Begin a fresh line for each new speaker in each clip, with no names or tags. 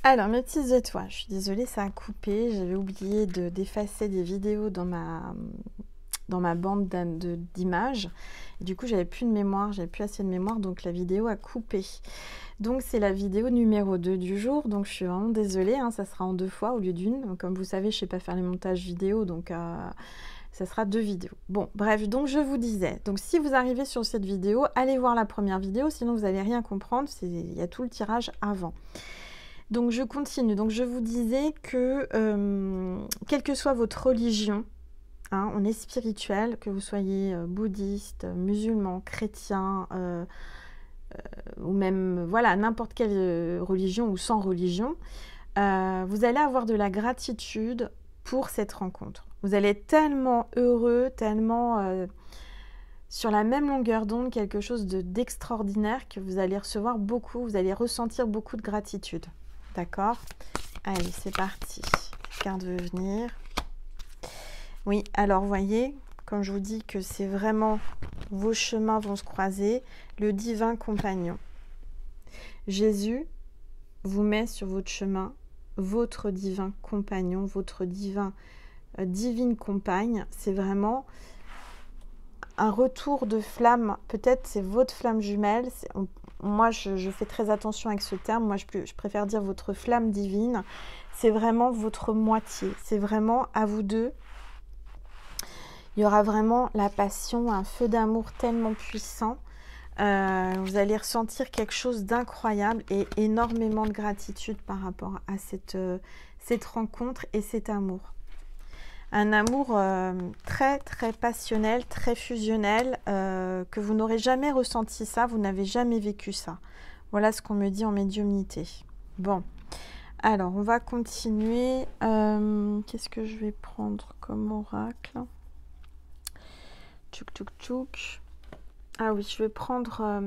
Alors, mes petites étoiles, je suis désolée, ça a coupé. J'avais oublié d'effacer des vidéos dans ma bande d'images. Et du coup, j'avais plus de mémoire, j'avais plus assez de mémoire, donc la vidéo a coupé. Donc, c'est la vidéo numéro 2 du jour. Donc, je suis vraiment désolée, hein, ça sera en 2 fois au lieu d'une. Comme vous savez, je ne sais pas faire les montages vidéo, donc ça sera 2 vidéos. Bon, bref, donc je vous disais, donc si vous arrivez sur cette vidéo, allez voir la première vidéo, sinon vous n'allez rien comprendre, il y a tout le tirage avant. Donc je continue, donc je vous disais que quelle que soit votre religion, hein, on est spirituel, que vous soyez bouddhiste, musulman, chrétien, ou même, voilà, n'importe quelle religion ou sans religion, vous allez avoir de la gratitude pour cette rencontre. Vous allez être tellement heureux, tellement sur la même longueur d'onde, quelque chose d'extraordinaire que vous allez recevoir beaucoup, vous allez ressentir beaucoup de gratitude. D'accord? Allez, c'est parti. Carte veut venir. Oui, alors voyez, comme je vous dis que c'est vraiment vos chemins vont se croiser, le divin compagnon. Jésus vous met sur votre chemin votre divin compagnon, votre divine compagne. C'est vraiment un retour de flamme. Peut-être c'est votre flamme jumelle. Moi, je fais très attention avec ce terme. Moi, je préfère dire votre flamme divine. C'est vraiment votre moitié. C'est vraiment à vous deux. Il y aura vraiment la passion, un feu d'amour tellement puissant. Vous allez ressentir quelque chose d'incroyable et énormément de gratitude par rapport à cette rencontre et cet amour. Un amour très très passionnel, très fusionnel, que vous n'aurez jamais ressenti ça, vous n'avez jamais vécu ça. Voilà ce qu'on me dit en médiumnité. Bon, alors on va continuer. Qu'est-ce que je vais prendre comme oracle? Tchouk tchouk tchouk. Ah oui, je vais prendre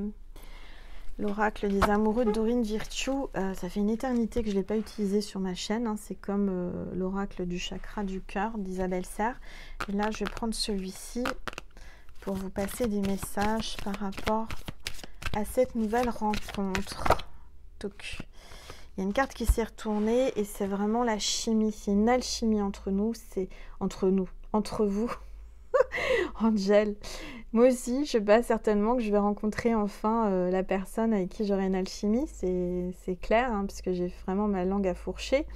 l'oracle des amoureux de Dorine Virtue. Ça fait une éternité que je ne l'ai pas utilisé sur ma chaîne. Hein. C'est comme l'oracle du chakra du cœur d'Isabelle Serre. Et là, je vais prendre celui-ci pour vous passer des messages par rapport à cette nouvelle rencontre. Donc, il y a une carte qui s'est retournée et c'est vraiment la chimie. C'est une alchimie entre nous. C'est entre vous. Angel. Moi aussi, je sais pas, certainement que je vais rencontrer enfin la personne avec qui j'aurai une alchimie, c'est clair, hein, parce que j'ai vraiment ma langue à fourcher.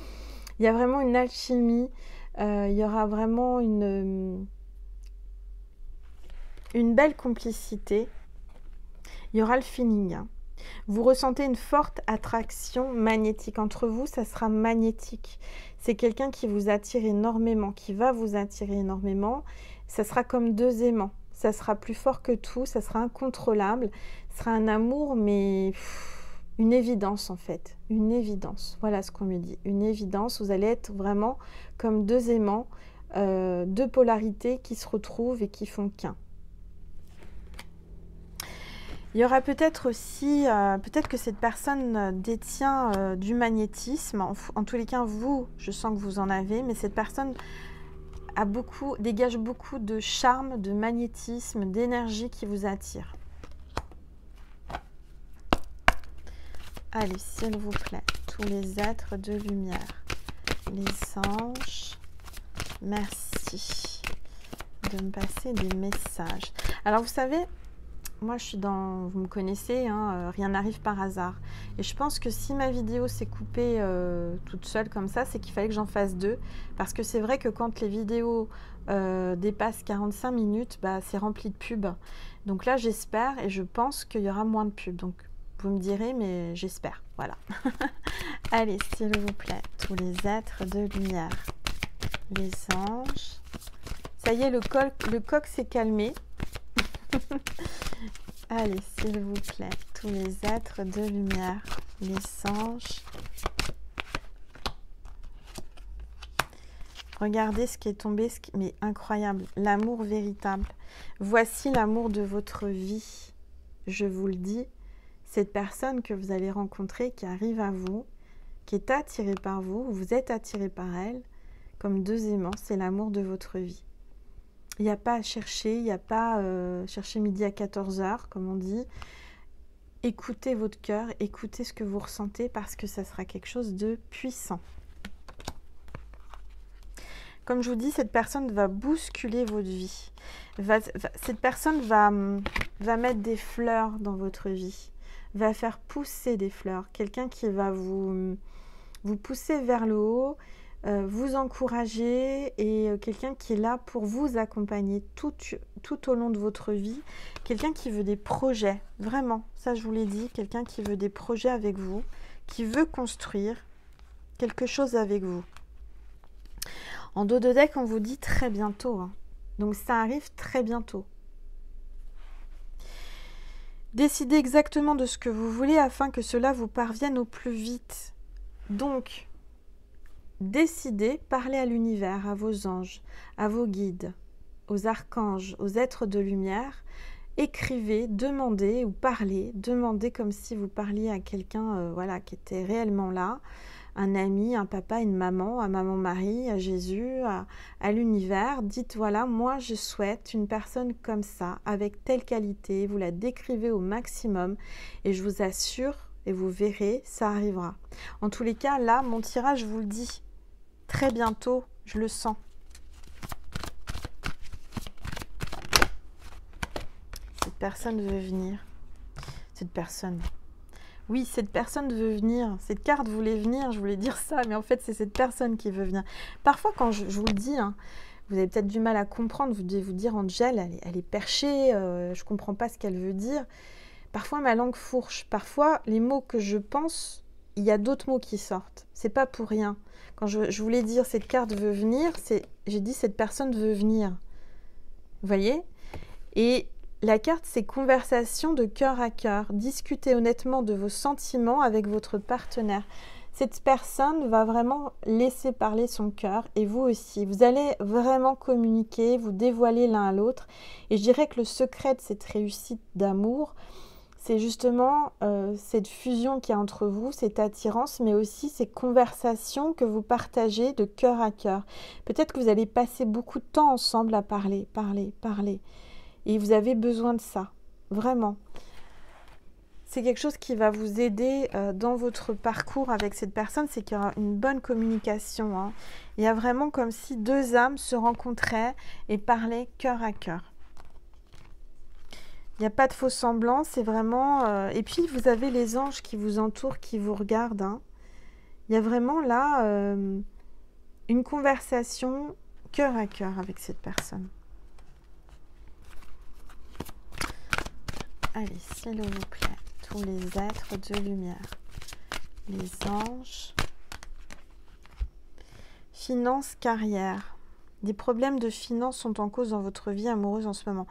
Il y a vraiment une alchimie, il y aura vraiment une belle complicité, il y aura le feeling. Hein. Vous ressentez une forte attraction magnétique entre vous, ça sera magnétique. C'est quelqu'un qui vous attire énormément, qui va vous attirer énormément. Ça sera comme deux aimants. Ça sera plus fort que tout, ça sera incontrôlable. Ce sera un amour, mais une évidence en fait. Une évidence. Voilà ce qu'on me dit. Une évidence. Vous allez être vraiment comme deux aimants, deux polarités qui se retrouvent et qui font qu'un. Il y aura peut-être aussi, peut-être que cette personne détient du magnétisme. En tous les cas, vous, je sens que vous en avez, mais cette personne dégage beaucoup de charme, de magnétisme, d'énergie qui vous attire. Allez, s'il vous plaît, tous les êtres de lumière, les anges, merci de me passer des messages. Alors, vous savez, moi, je suis dans... Vous me connaissez, hein, rien n'arrive par hasard. Et je pense que si ma vidéo s'est coupée toute seule comme ça, c'est qu'il fallait que j'en fasse deux. Parce que c'est vrai que quand les vidéos dépassent 45 minutes, bah, c'est rempli de pubs. Donc là, j'espère et je pense qu'il y aura moins de pubs. Donc, vous me direz, mais j'espère. Voilà. Allez, s'il vous plaît, tous les êtres de lumière, les anges. Ça y est, le coq s'est calmé. Allez, s'il vous plaît, tous les êtres de lumière, les anges. Regardez ce qui est tombé, mais incroyable, l'amour véritable. Voici l'amour de votre vie. Je vous le dis, cette personne que vous allez rencontrer, qui arrive à vous, qui est attirée par vous, vous êtes attiré par elle, comme deux aimants, c'est l'amour de votre vie. Il n'y a pas à chercher, il n'y a pas chercher midi à 14h, comme on dit. écoutez votre cœur, écoutez ce que vous ressentez parce que ça sera quelque chose de puissant. Comme je vous dis, cette personne va bousculer votre vie. Cette personne va mettre des fleurs dans votre vie, va faire pousser des fleurs. Quelqu'un qui va vous pousser vers le haut, vous encourager et quelqu'un qui est là pour vous accompagner tout au long de votre vie. Quelqu'un qui veut des projets, vraiment, ça je vous l'ai dit, quelqu'un qui veut des projets avec vous, qui veut construire quelque chose avec vous. En dos de deck, on vous dit très bientôt, hein. Donc ça arrive très bientôt. Décidez exactement de ce que vous voulez afin que cela vous parvienne au plus vite. Donc, décidez, parlez à l'univers, à vos anges, à vos guides, aux archanges, aux êtres de lumière. Écrivez, demandez ou parlez, demandez comme si vous parliez à quelqu'un voilà, qui était réellement là, un ami, un papa, une maman, à Maman Marie, à Jésus, à l'univers. Dites voilà, moi je souhaite une personne comme ça, avec telle qualité, vous la décrivez au maximum et je vous assure, et vous verrez, ça arrivera. En tous les cas, là, mon tirage vous le dit, très bientôt, je le sens. Cette personne veut venir. Cette personne... Oui, cette personne veut venir. Cette carte voulait venir, je voulais dire ça, mais en fait, c'est cette personne qui veut venir. Parfois, quand je vous le dis, hein, vous avez peut-être du mal à comprendre, vous devez vous dire, Angel, elle est perchée, je ne comprends pas ce qu'elle veut dire. Parfois, ma langue fourche. Parfois, les mots que je pense, il y a d'autres mots qui sortent. C'est pas pour rien. Quand je voulais dire, cette carte veut venir, j'ai dit, cette personne veut venir. Vous voyez? Et... la carte, c'est conversation de cœur à cœur. Discutez honnêtement de vos sentiments avec votre partenaire. Cette personne va vraiment laisser parler son cœur et vous aussi. Vous allez vraiment communiquer, vous dévoiler l'un à l'autre. Et je dirais que le secret de cette réussite d'amour, c'est justement cette fusion qu'il y a entre vous, cette attirance, mais aussi ces conversations que vous partagez de cœur à cœur. Peut-être que vous allez passer beaucoup de temps ensemble à parler. Et vous avez besoin de ça, vraiment. C'est quelque chose qui va vous aider dans votre parcours avec cette personne, c'est qu'il y aura une bonne communication, hein. Il y a vraiment comme si deux âmes se rencontraient et parlaient cœur à cœur. Il n'y a pas de faux semblants, c'est vraiment... Et puis, vous avez les anges qui vous entourent, qui vous regardent, hein. Il y a vraiment là une conversation cœur à cœur avec cette personne. Allez, s'il vous plaît, tous les êtres de lumière, les anges, finances, carrière. Des problèmes de finances sont en cause dans votre vie amoureuse en ce moment.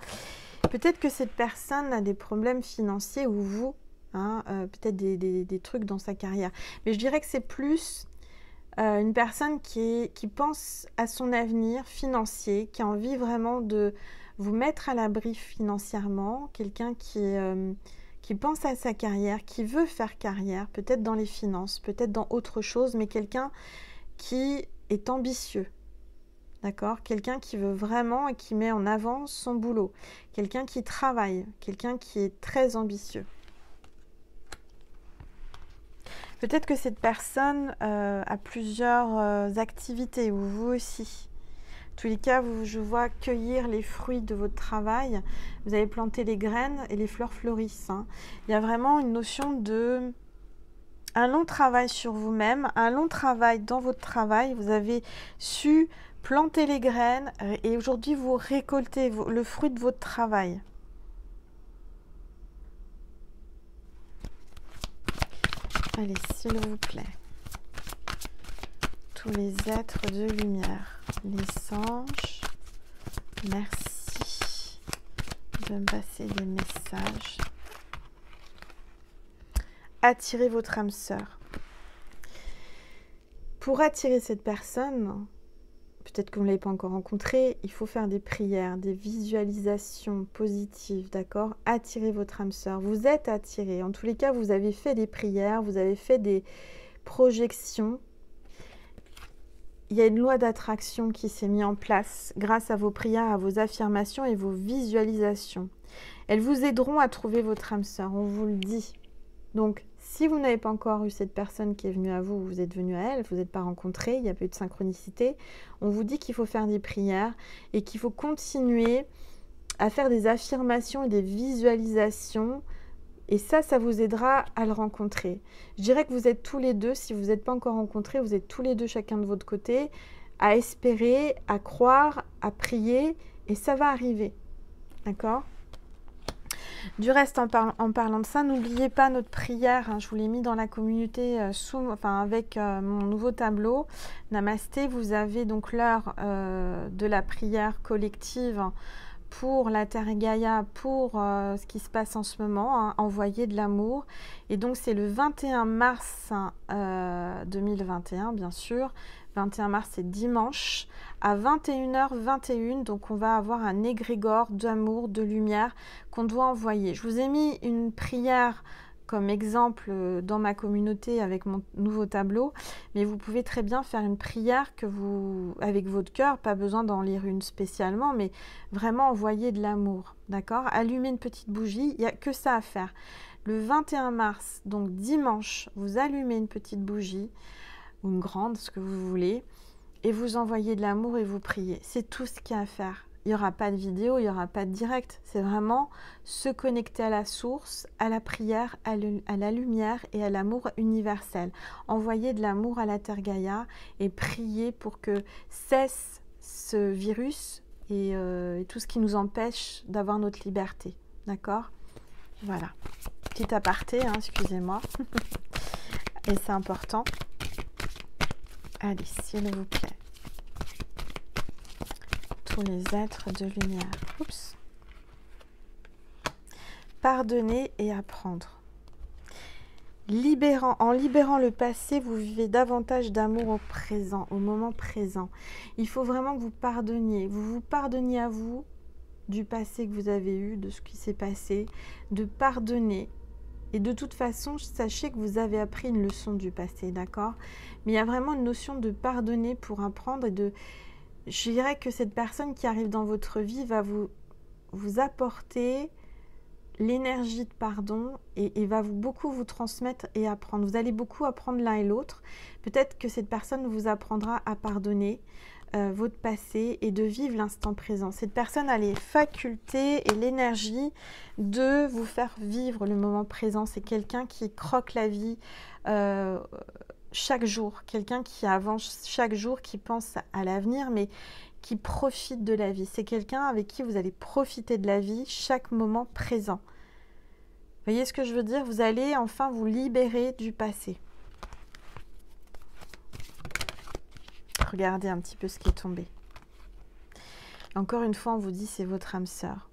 Peut-être que cette personne a des problèmes financiers ou vous, hein, peut-être des trucs dans sa carrière. Mais je dirais que c'est plus une personne qui pense à son avenir financier, qui a envie vraiment de... vous mettre à l'abri financièrement, quelqu'un qui pense à sa carrière, qui veut faire carrière, peut-être dans les finances, peut-être dans autre chose, mais quelqu'un qui est ambitieux, d'accord? Quelqu'un qui veut vraiment et qui met en avant son boulot, quelqu'un qui travaille, quelqu'un qui est très ambitieux. Peut-être que cette personne a plusieurs activités, ou vous aussi. En tous les cas, je vois cueillir les fruits de votre travail. Vous avez planté les graines et les fleurs fleurissent, hein. Il y a vraiment une notion de... un long travail sur vous-même, un long travail dans votre travail. Vous avez su planter les graines et aujourd'hui, vous récoltez le fruit de votre travail. Allez, s'il vous plaît. Tous les êtres de lumière, les anges, merci de me passer des messages. Attirez votre âme sœur. Pour attirer cette personne, peut-être que vous ne l'avez pas encore rencontrée, il faut faire des prières, des visualisations positives, d'accord? Attirez votre âme sœur. Vous êtes attiré. En tous les cas, vous avez fait des prières, vous avez fait des projections. Il y a une loi d'attraction qui s'est mise en place grâce à vos prières, à vos affirmations et vos visualisations. Elles vous aideront à trouver votre âme sœur, on vous le dit. Donc, si vous n'avez pas encore eu cette personne qui est venue à vous, vous êtes venu à elle, vous n'êtes pas rencontrés, il n'y a pas eu de synchronicité, on vous dit qu'il faut faire des prières et qu'il faut continuer à faire des affirmations et des visualisations. Et ça vous aidera à le rencontrer. Je dirais que vous êtes tous les deux, si vous n'êtes pas encore rencontrés, vous êtes tous les deux chacun de votre côté, à espérer, à croire, à prier, et ça va arriver. D'accord ? Du reste, en parlant de ça, n'oubliez pas notre prière. Hein, je vous l'ai mis dans la communauté avec mon nouveau tableau. Namasté, vous avez donc l'heure de la prière collective pour la Terre Gaïa, pour ce qui se passe en ce moment, hein, envoyer de l'amour. Et donc, c'est le 21 mars 2021, bien sûr. 21 mars, c'est dimanche, à 21h21. Donc, on va avoir un égrégore d'amour, de lumière qu'on doit envoyer. Je vous ai mis une prière comme exemple dans ma communauté avec mon nouveau tableau, mais vous pouvez très bien faire une prière avec votre cœur, pas besoin d'en lire une spécialement, mais vraiment envoyer de l'amour, d'accord ? Allumer une petite bougie, il n'y a que ça à faire. Le 21 mars, donc dimanche, vous allumez une petite bougie, ou une grande, ce que vous voulez, et vous envoyez de l'amour et vous priez. C'est tout ce qu'il y a à faire. Il n'y aura pas de vidéo, il n'y aura pas de direct. C'est vraiment se connecter à la source, à la prière, à la lumière et à l'amour universel. Envoyer de l'amour à la Terre Gaïa et prier pour que cesse ce virus et tout ce qui nous empêche d'avoir notre liberté. D'accord ? Voilà. Petit aparté, hein, excusez-moi. Et c'est important. Allez, s'il vous plaît. Tous les êtres de lumière. Oups. Pardonner et apprendre. En libérant le passé, vous vivez davantage d'amour au présent, au moment présent. Il faut vraiment que vous pardonniez. Vous pardonniez à vous du passé que vous avez eu, de ce qui s'est passé, de pardonner. Et de toute façon, sachez que vous avez appris une leçon du passé, d'accord ? Mais il y a vraiment une notion de pardonner pour apprendre et de... Je dirais que cette personne qui arrive dans votre vie va vous apporter l'énergie de pardon et va beaucoup vous transmettre et apprendre. Vous allez beaucoup apprendre l'un et l'autre. Peut-être que cette personne vous apprendra à pardonner votre passé et de vivre l'instant présent. Cette personne a les facultés et l'énergie de vous faire vivre le moment présent. C'est quelqu'un qui croque la vie chaque jour, quelqu'un qui avance chaque jour, qui pense à l'avenir, mais qui profite de la vie. C'est quelqu'un avec qui vous allez profiter de la vie chaque moment présent. Vous voyez ce que je veux dire ? Vous allez enfin vous libérer du passé. Regardez un petit peu ce qui est tombé. Encore une fois, on vous dit c'est votre âme sœur.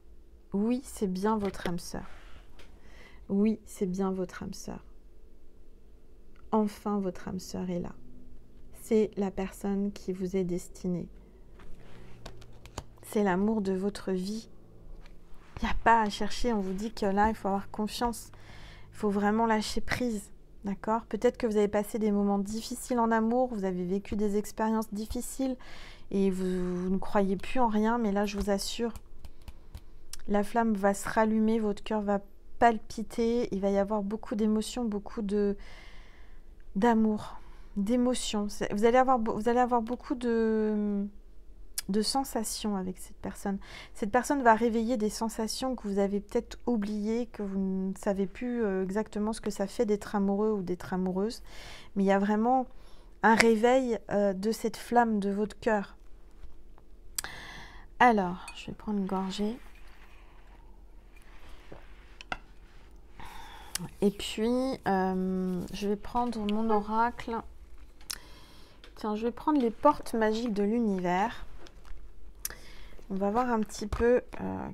Oui, c'est bien votre âme sœur. Oui, c'est bien votre âme sœur. Enfin, votre âme sœur est là. C'est la personne qui vous est destinée. C'est l'amour de votre vie. Il n'y a pas à chercher. On vous dit que là, il faut avoir confiance. Il faut vraiment lâcher prise. D'accord ? Peut-être que vous avez passé des moments difficiles en amour, vous avez vécu des expériences difficiles et vous ne croyez plus en rien, mais là, je vous assure, la flamme va se rallumer, votre cœur va palpiter, il va y avoir beaucoup d'émotions, beaucoup d'amour, d'émotions. Vous allez avoir beaucoup de sensations avec cette personne. Cette personne va réveiller des sensations que vous avez peut-être oubliées, que vous ne savez plus exactement ce que ça fait d'être amoureux ou d'être amoureuse. Mais il y a vraiment un réveil de cette flamme de votre cœur. Alors, je vais prendre une gorgée. Et puis, je vais prendre mon oracle. Tiens, je vais prendre les portes magiques de l'univers. On va voir un petit peu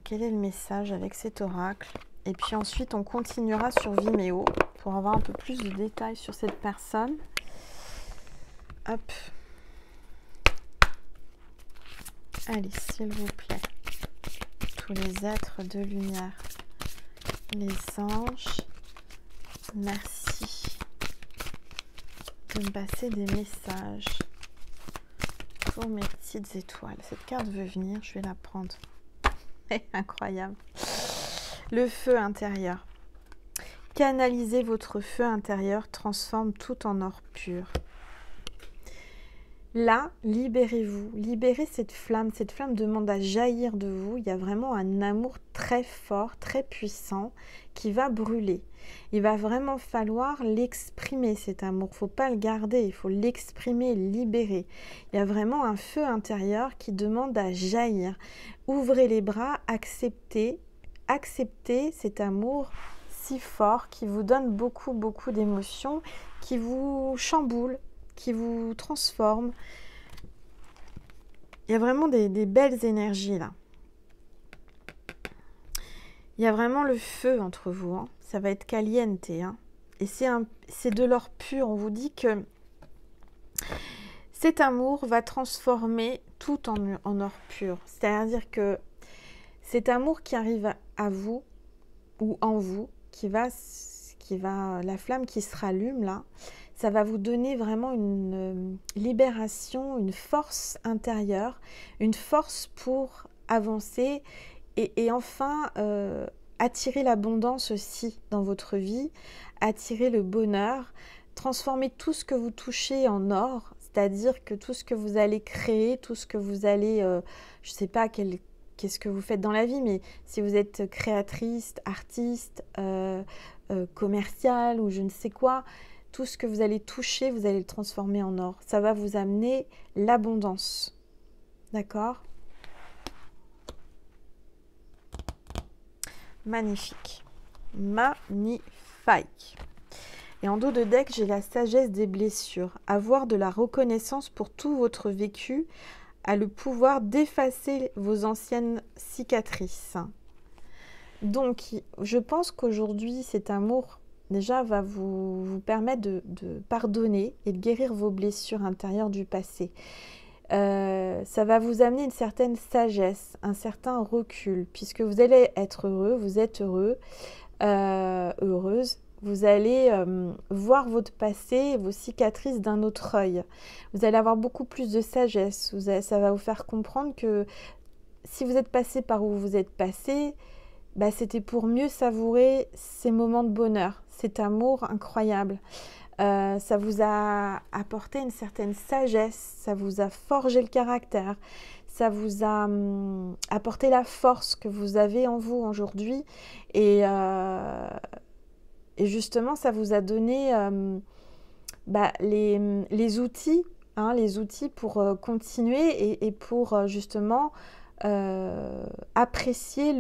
quel est le message avec cet oracle. Et puis ensuite, on continuera sur Vimeo pour avoir un peu plus de détails sur cette personne. Hop. Allez, s'il vous plaît. Tous les êtres de lumière. Les anges. Merci de me passer des messages. Pour mes petites étoiles. Cette carte veut venir, je vais la prendre. Incroyable. Le feu intérieur. Canalisez votre feu intérieur, transforme tout en or pur. Là, libérez-vous, libérez cette flamme. Cette flamme demande à jaillir de vous. Il y a vraiment un amour très fort, très puissant qui va brûler. Il va vraiment falloir l'exprimer, cet amour. Il ne faut pas le garder, il faut l'exprimer, le libérer. Il y a vraiment un feu intérieur qui demande à jaillir. Ouvrez les bras, acceptez cet amour si fort qui vous donne beaucoup, beaucoup d'émotions, qui vous chamboule, qui vous transforme. Il y a vraiment des belles énergies là. Il y a vraiment le feu entre vous. Hein. Ça va être caliente. Hein. Et c'est de l'or pur. On vous dit que cet amour va transformer tout en or pur. C'est-à-dire que cet amour qui arrive à vous ou en vous, la flamme qui se rallume là, ça va vous donner vraiment une libération, une force intérieure, une force pour avancer et enfin attirer l'abondance aussi dans votre vie, attirer le bonheur, transformer tout ce que vous touchez en or, c'est-à-dire que tout ce que vous allez créer, tout ce que vous allez, je ne sais pas qu'est-ce que vous faites dans la vie, mais si vous êtes créatrice, artiste, commerciale ou je ne sais quoi, tout ce que vous allez toucher, vous allez le transformer en or. Ça va vous amener l'abondance. D'accord ? Magnifique. Magnifique. Et en dos de deck, j'ai la sagesse des blessures. Avoir de la reconnaissance pour tout votre vécu a le pouvoir d'effacer vos anciennes cicatrices. Donc, je pense qu'aujourd'hui, cet amour déjà va vous permettre de pardonner et de guérir vos blessures intérieures du passé. Ça va vous amener une certaine sagesse, un certain recul, puisque vous allez être heureux, vous êtes heureux, heureuse. Vous allez voir votre passé, vos cicatrices d'un autre œil. Vous allez avoir beaucoup plus de sagesse. Ça va vous faire comprendre que si vous êtes passé par où vous êtes passé, bah, c'était pour mieux savourer ces moments de bonheur, cet amour incroyable. Ça vous a apporté une certaine sagesse, ça vous a forgé le caractère, ça vous a apporté la force que vous avez en vous aujourd'hui et justement ça vous a donné les outils, hein, les outils pour continuer et pour justement apprécier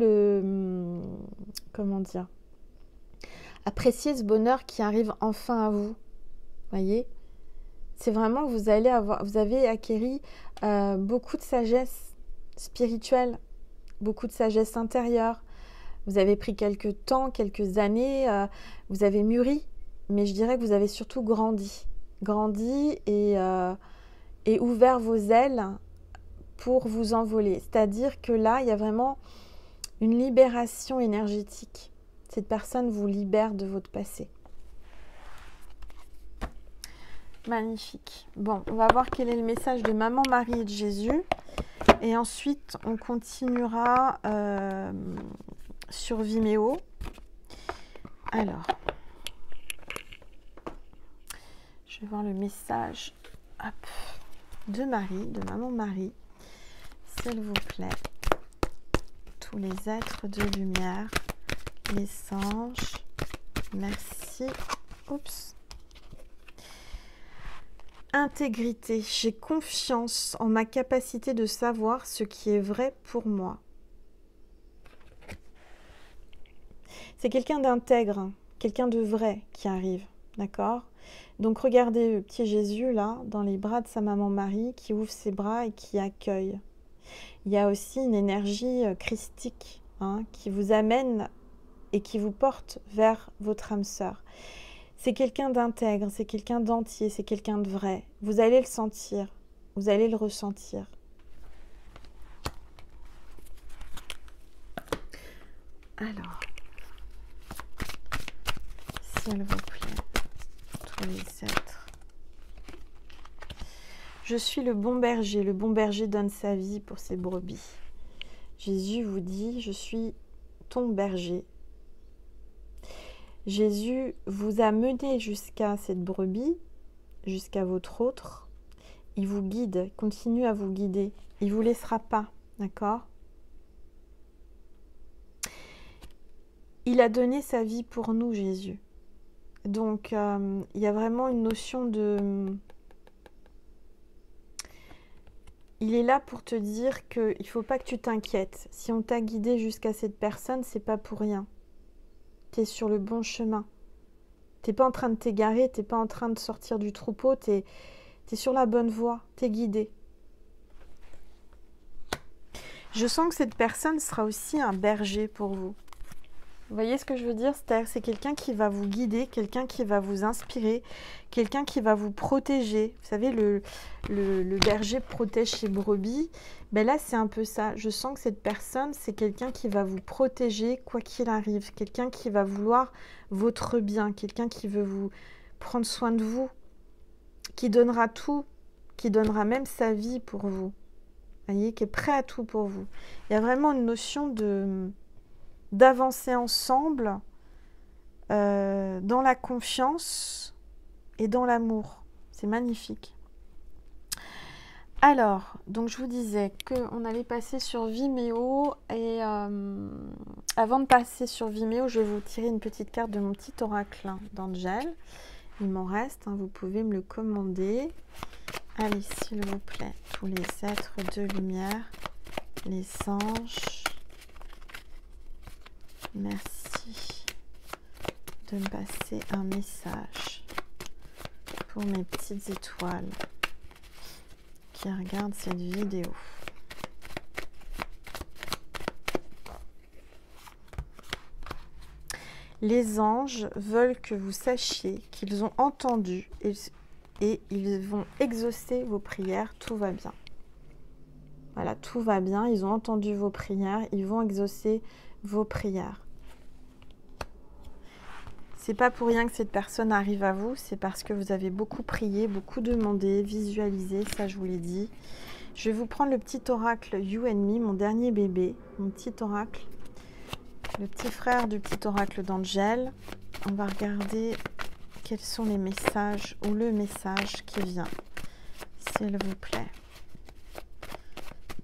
apprécier ce bonheur qui arrive enfin à vous. Voyez, c'est vraiment vous avez acquéri beaucoup de sagesse spirituelle, beaucoup de sagesse intérieure. Vous avez pris quelques temps, quelques années, vous avez mûri, mais je dirais que vous avez surtout grandi et ouvert vos ailes pour vous envoler. C'est-à-dire que là, il y a vraiment une libération énergétique. Cette personne vous libère de votre passé. Magnifique. Bon, on va voir quel est le message de Maman Marie et de Jésus. Et ensuite, on continuera sur Vimeo. Alors, je vais voir le message de Marie, de Maman Marie. S'il vous plaît, tous les êtres de lumière, les anges, merci. Oups. Intégrité, j'ai confiance en ma capacité de savoir ce qui est vrai pour moi. C'est quelqu'un d'intègre, quelqu'un de vrai qui arrive, d'accord ? Donc regardez le petit Jésus là, dans les bras de sa maman Marie, qui ouvre ses bras et qui accueille. Il y a aussi une énergie christique qui vous amène et qui vous porte vers votre âme sœur. C'est quelqu'un d'intègre, c'est quelqu'un d'entier, c'est quelqu'un de vrai. Vous allez le sentir, vous allez le ressentir. Alors, s'il vous plaît, tous les êtres. Je suis le bon berger donne sa vie pour ses brebis. Jésus vous dit, je suis ton berger. Jésus vous a mené jusqu'à cette brebis, jusqu'à votre autre. Il vous guide, continue à vous guider. Il ne vous laissera pas, d'accord? Il a donné sa vie pour nous, Jésus. Donc, il y a vraiment une notion de... Il est là pour te dire qu'il ne faut pas que tu t'inquiètes. Si on t'a guidé jusqu'à cette personne, c'est pas pour rien. Tu es sur le bon chemin. Tu n'es pas en train de t'égarer, tu n'es pas en train de sortir du troupeau, tu es sur la bonne voie, tu es guidé. Je sens que cette personne sera aussi un berger pour vous. Vous voyez ce que je veux dire? C'est-à-dire c'est quelqu'un qui va vous guider, quelqu'un qui va vous inspirer, quelqu'un qui va vous protéger. Vous savez, le berger protège ses brebis. Ben là, c'est un peu ça. Je sens que cette personne, c'est quelqu'un qui va vous protéger quoi qu'il arrive. Quelqu'un qui va vouloir votre bien. Quelqu'un qui veut vous prendre soin de vous. Qui donnera tout. Qui donnera même sa vie pour vous. Vous voyez, qui est prêt à tout pour vous. Il y a vraiment une notion d'avancer ensemble dans la confiance et dans l'amour. C'est magnifique. Alors, donc je vous disais qu'on allait passer sur Vimeo et avant de passer sur Vimeo, je vais vous tirer une petite carte de mon petit oracle d'Angel. Il m'en reste, hein, vous pouvez me le commander. Allez, s'il vous plaît, tous les êtres de lumière, les anges, merci de me passer un message pour mes petites étoiles qui regardent cette vidéo. Les anges veulent que vous sachiez qu'ils ont entendu et ils vont exaucer vos prières, tout va bien. Voilà, tout va bien, ils ont entendu vos prières, ils vont exaucer vos prières. C'est pas pour rien que cette personne arrive à vous, c'est parce que vous avez beaucoup prié, beaucoup demandé, visualisé, ça je vous l'ai dit. Je vais vous prendre le petit oracle You and Me, mon dernier bébé, mon petit oracle, le petit frère du petit oracle d'Angel. On va regarder quels sont les messages ou le message qui vient, s'il vous plaît.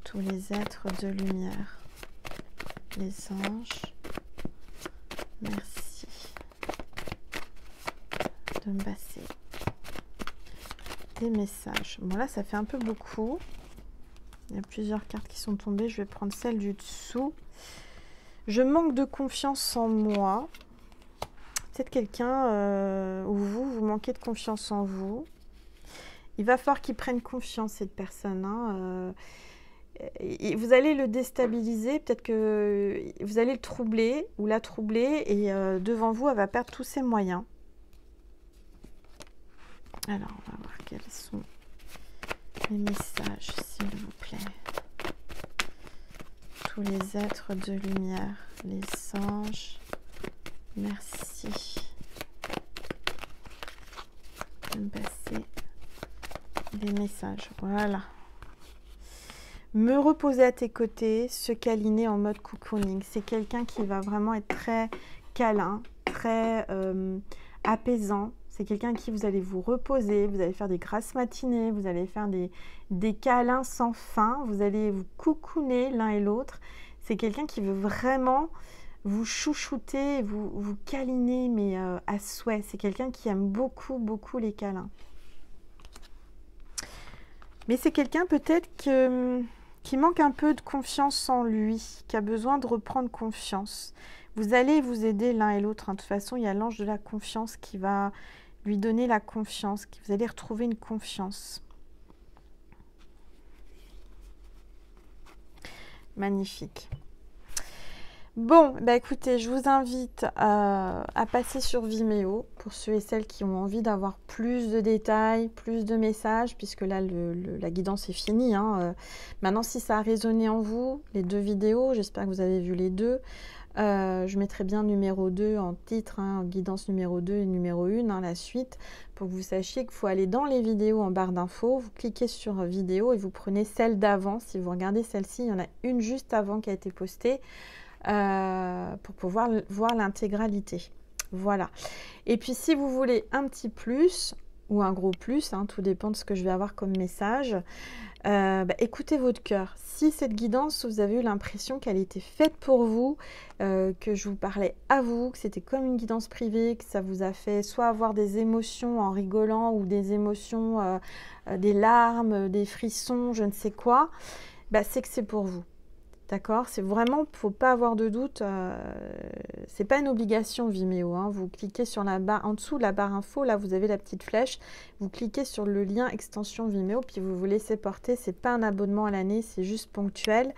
Tous les êtres de lumière, les anges, merci de me passer des messages. Bon là ça fait un peu beaucoup, il y a plusieurs cartes qui sont tombées, je vais prendre celle du dessous. Je manque de confiance en moi. Peut-être quelqu'un ou vous manquez de confiance en vous. Il va falloir qu'il prenne confiance, cette personne, hein. Et vous allez le déstabiliser, peut-être que vous allez le troubler ou la troubler et devant vous, elle va perdre tous ses moyens. Alors, on va voir quels sont les messages, s'il vous plaît. Tous les êtres de lumière, les anges, merci de me passer des messages. Voilà. Me reposer à tes côtés, se câliner en mode cocooning. C'est quelqu'un qui va vraiment être très câlin, très apaisant. C'est quelqu'un qui vous allez vous reposer, vous allez faire des grasses matinées, vous allez faire des câlins sans fin, vous allez vous cocooner l'un et l'autre. C'est quelqu'un qui veut vraiment vous chouchouter, vous câliner, mais à souhait. C'est quelqu'un qui aime beaucoup, beaucoup les câlins. Mais c'est quelqu'un peut-être qui manque un peu de confiance en lui, qui a besoin de reprendre confiance. Vous allez vous aider l'un et l'autre. Hein. De toute façon, il y a l'ange de la confiance qui va lui donner la confiance. Vous allez retrouver une confiance. Magnifique. Bon, bah écoutez, je vous invite à passer sur Vimeo pour ceux et celles qui ont envie d'avoir plus de détails, plus de messages, puisque là, la guidance est finie. Hein. Maintenant, si ça a résonné en vous, les deux vidéos, j'espère que vous avez vu les deux. Je mettrai bien numéro 2 en titre, hein, guidance numéro 2 et numéro 1, hein, la suite, pour que vous sachiez qu'il faut aller dans les vidéos en barre d'infos, vous cliquez sur vidéo et vous prenez celle d'avant. Si vous regardez celle-ci, il y en a une juste avant qui a été postée. Pour pouvoir voir l'intégralité. Voilà. Et puis si vous voulez un petit plus ou un gros plus, hein, tout dépend de ce que je vais avoir comme message, écoutez votre cœur. Si cette guidance, vous avez eu l'impression qu'elle était faite pour vous, que je vous parlais à vous, que c'était comme une guidance privée, que ça vous a fait soit avoir des émotions en rigolant ou des émotions, des larmes, des frissons, je ne sais quoi, c'est que c'est pour vous. D'accord? C'est vraiment, faut pas avoir de doute. C'est pas une obligation Vimeo, hein. Vous cliquez sur la barre, en dessous de la barre info, là vous avez la petite flèche. Vous cliquez sur le lien extension Vimeo, puis vous vous laissez porter. C'est pas un abonnement à l'année, c'est juste ponctuel.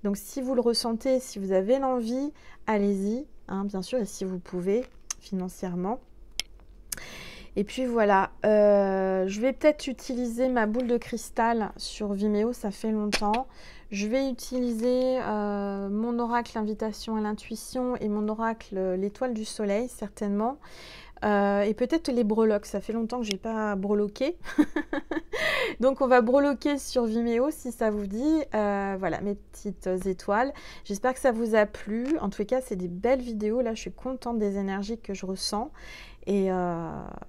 Donc si vous le ressentez, si vous avez l'envie, allez-y, hein, bien sûr, et si vous pouvez financièrement. Et puis voilà, je vais peut-être utiliser ma boule de cristal sur Vimeo, ça fait longtemps. Je vais utiliser mon oracle invitation à l'intuition et mon oracle l'étoile du soleil, certainement. Et peut-être les breloques, ça fait longtemps que je n'ai pas breloqué. Donc on va breloquer sur Vimeo si ça vous dit. Voilà, mes petites étoiles. J'espère que ça vous a plu. En tout cas, c'est des belles vidéos. Là, je suis contente des énergies que je ressens. Et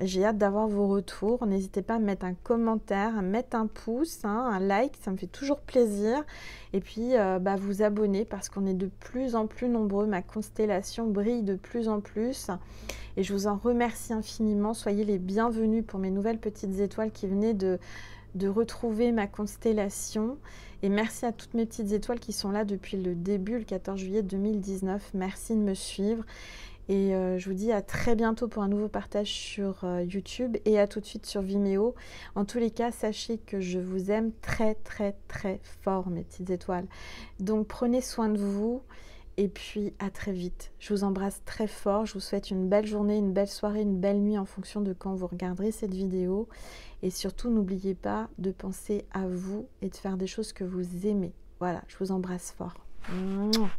j'ai hâte d'avoir vos retours. N'hésitez pas à mettre un commentaire, à mettre un pouce, hein, un like, ça me fait toujours plaisir. Et puis vous abonner parce qu'on est de plus en plus nombreux. Ma constellation brille de plus en plus. Et je vous en remercie infiniment. Soyez les bienvenus pour mes nouvelles petites étoiles qui venaient de retrouver ma constellation. Et merci à toutes mes petites étoiles qui sont là depuis le début, le 14 juillet 2019. Merci de me suivre. Et je vous dis à très bientôt pour un nouveau partage sur YouTube et à tout de suite sur Vimeo. En tous les cas, sachez que je vous aime très très très fort, mes petites étoiles. Donc prenez soin de vous et puis à très vite. Je vous embrasse très fort. Je vous souhaite une belle journée, une belle soirée, une belle nuit en fonction de quand vous regarderez cette vidéo. Et surtout, n'oubliez pas de penser à vous et de faire des choses que vous aimez. Voilà, je vous embrasse fort. Mouah.